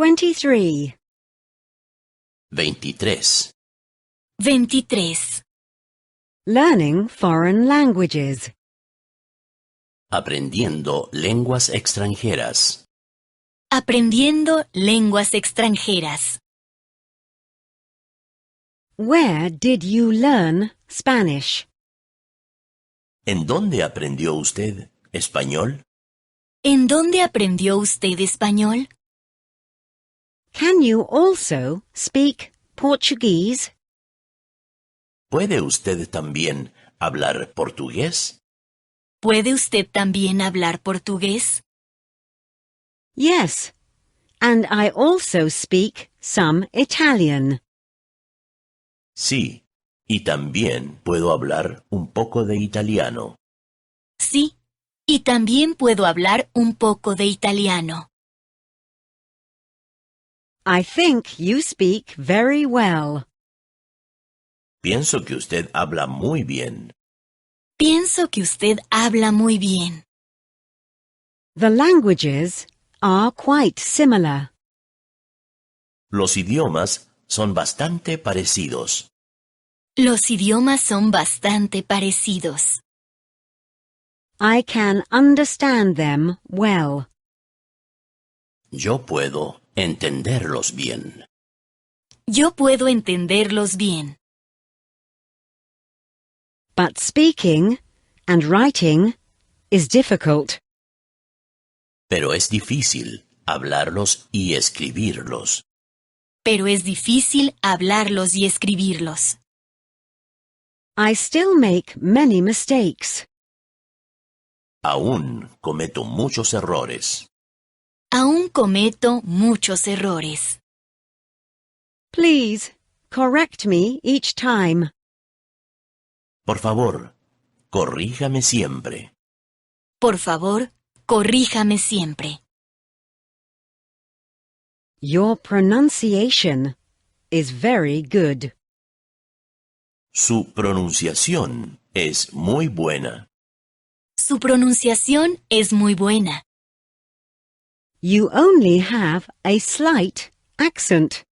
23. 23. 23. Learning foreign languages. Aprendiendo lenguas extranjeras. Aprendiendo lenguas extranjeras. Where did you learn Spanish? ¿En dónde aprendió usted español? ¿En dónde aprendió usted español? Can you also speak Portuguese? ¿Puede usted también hablar portugués? ¿Puede usted también hablar portugués? Yes, and I also speak some Italian. Sí, y también puedo hablar un poco de italiano. Sí, y también puedo hablar un poco de italiano. I think you speak very well. Pienso que usted habla muy bien. Pienso que usted habla muy bien. The languages are quite similar. Los idiomas son bastante parecidos. Los idiomas son bastante parecidos. I can understand them well. Yo puedo entenderlos bien. Yo puedo entenderlos bien. But speaking and writing is difficult. Pero es difícil hablarlos y escribirlos. Pero es difícil hablarlos y escribirlos. I still make many mistakes. Aún cometo muchos errores. Aún cometo muchos errores. Please, correct me each time. Por favor, corríjame siempre. Por favor, corríjame siempre. Your pronunciation is very good. Su pronunciación es muy buena. Su pronunciación es muy buena. You only have a slight accent.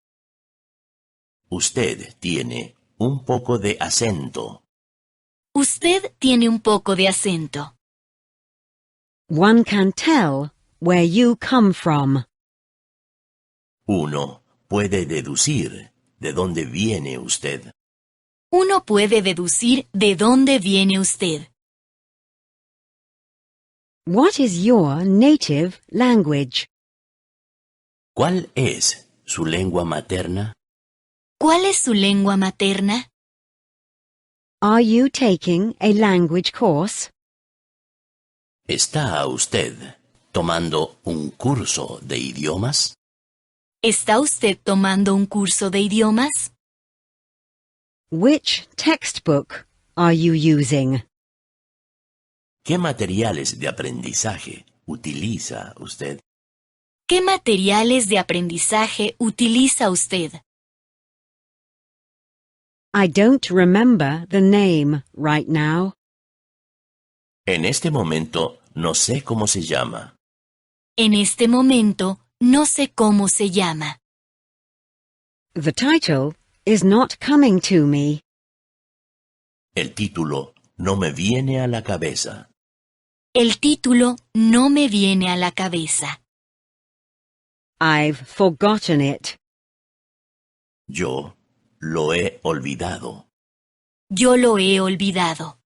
Usted tiene un poco de acento. Usted tiene un poco de acento. One can tell where you come from. Uno puede deducir de dónde viene usted. Uno puede deducir de dónde viene usted. What is your native language? ¿Cuál es su lengua materna? ¿Cuál es su lengua materna? Are you taking a language course? ¿Está usted tomando un curso de idiomas? ¿Está usted tomando un curso de idiomas? Which textbook are you using? ¿Qué materiales de aprendizaje utiliza usted? ¿Qué materiales de aprendizaje utiliza usted? I don't remember the name right now. En este momento no sé cómo se llama. En este momento no sé cómo se llama. The title is not coming to me. El título no me viene a la cabeza. El título no me viene a la cabeza. I've forgotten it. Yo lo he olvidado. Yo lo he olvidado.